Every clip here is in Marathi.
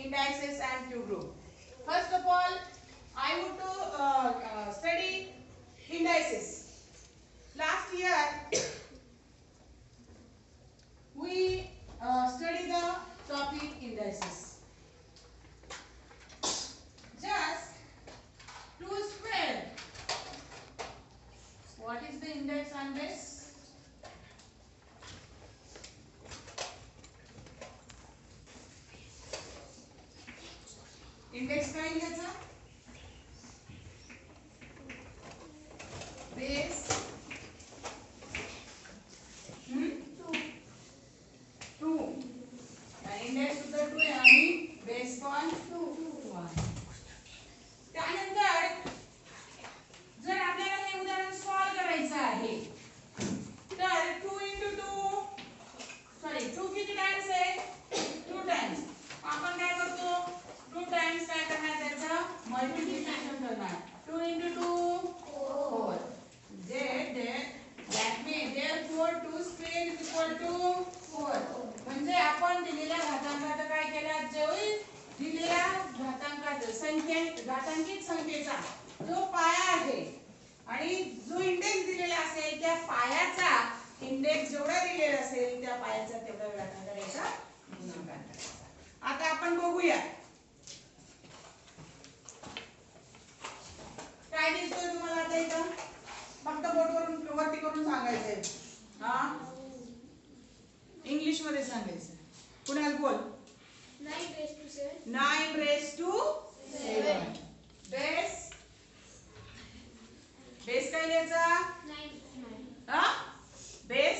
indices and Q group. First of all, I would to study indices. Last year we studied the topic indices. Just to square. What is the index on this? Index काय घ्यायचा बेस 2 इंडेक्स सुद्धा 2 आहे आणि बेस पण 2 आहे. त्यानंतर जर आपल्याला हे उदाहरण सॉल्व करायचं आहे तर 2 into 2 सॉरी 2 किती टाइम्स आहे 2 टाइम्स. आपण काय करतो 2 टाइम्स काय करणार त्याचं मल्टिप्लिकेशन करणार. 2 into 2 4 that means therefore 2 square is equal to 4. म्हणजे आपण दिलेल्या घातांकाचा काय केला जेवढी दिलेल्या घातांकाचा संख्या घातांकित संख्येचा जो पाया आहे आणि जो इंडेक्स दिलेला असेल त्या पायाचा इंडेक्स जेवढा दिलेला असेल त्या पायाचा तेवढा घातांकाचा गुणाकार करायचा. आता आपण बघूया काय दिसतोय तुम्हाला आता इथं फक्त बोर्ड वरून वरती करून सांगायचंय. हा इंग्लिश मध्ये सांगायचं. कुणाल बोल 9 raised to 7. 9 raised to 7. Base काय घ्यायचा 9. हा base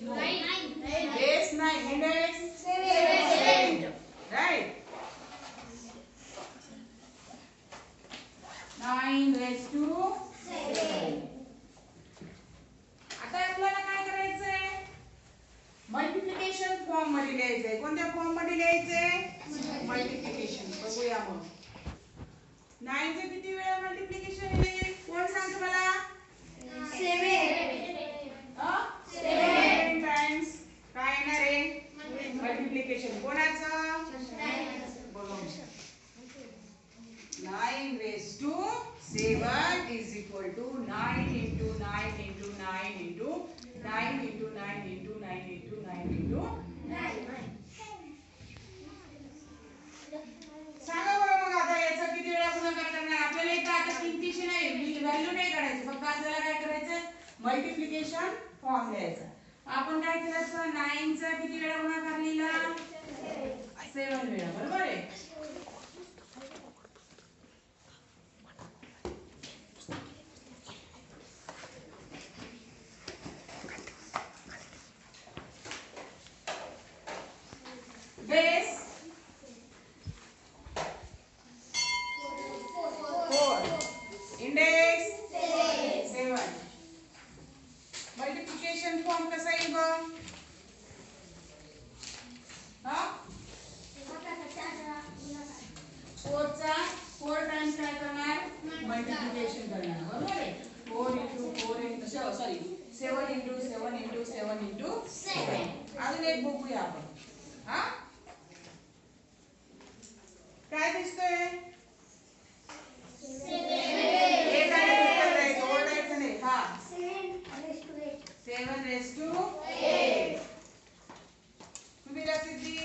9. Base 9 index 7. Right 9 raised to 7. आता आपल्याला काय करायचंय मल्टिप्लिकेशन फॉर्म मध्ये लिहायचंय. कोणत्या फॉर्म मध्ये लिहायचंय मल्टिप्लिकेशन. बघूया मग 9 चे किती वेळा मल्टिप्लिकेशन येईल कोण सांगतो मला 7. 7 टाइम्स काय येणार आहे मल्टिप्लिकेशन कोणाचं बघा 9 raised to 7 is equal to 9 into 9 into 9 into 9 into 9 into 9 into 9 into 9. सांगा बरं मग आता याचा किती वेळा गुणाकार करणार. आपल्याला इथं आता किमतीची नाही व्हॅल्यू नाही काढायची फक्त आपल्याला काय करायचं मल्टिप्लिकेशन फॉर्म लिहायचा. आपण काय केलं 9 चा किती वेळा गुणाकार लिहिला 7 वेळा बरोबर आहे. Base 4 index 7. मल्टिप्लिकेशन फॉर्म कसा येईल बघ हा 4 चा 4 टाइम्स काय करणार मल्टिप्लिकेशन करणार बरोबर आहे. 4 into 4 into sorry 7 into 7 into 7 into 7. अजून एक बघूया आपण हा काय दिसतोय 8 आणि ओरडायचं नाही हा 7 raised to 8. तुम्ही लक्षात घ्या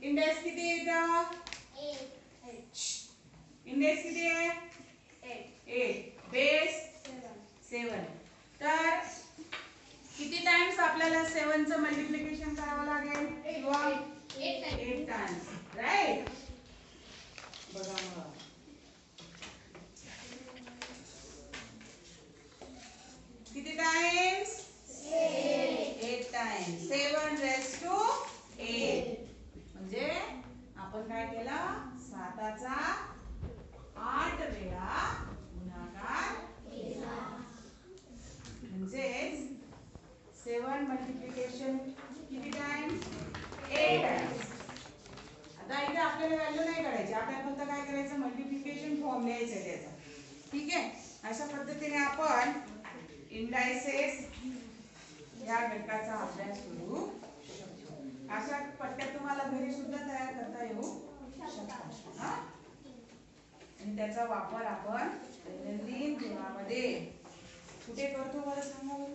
इंडेक्स किती येतं 8. इंडेक्स किती आहे 8 बेस 7. तर किती टाइम्स आपल्याला 7 चं मल्टिप्लिकेशन करावं लागेल 8 टाइम्स राइट. बघा मग किती टाइम्स 8 टाइम्स 7 raised to 8. म्हणजे आपण काय केलं 7 चा 8 वेळा गुणाकार केला. म्हणजे 7 मल्टिप्लिकेशन किती टाइम्स 8 टाइम्स. आता इथे आपल्याला व्हॅल्यू नाही काढायची आपल्याला फक्त काय करायचं मल्टिप्लिकेशन फॉर्म लिहायचा त्याचा. ठीक आहे. अशा पद्धतीने आपण इंडायसेस या घटकाचा अभ्यास करू शकतो. अशा पट्ट्यात तुम्हाला त्याचा वापर आपण दैनंदिन जीवनामध्ये कुठे करतो बरं सांगा बरं?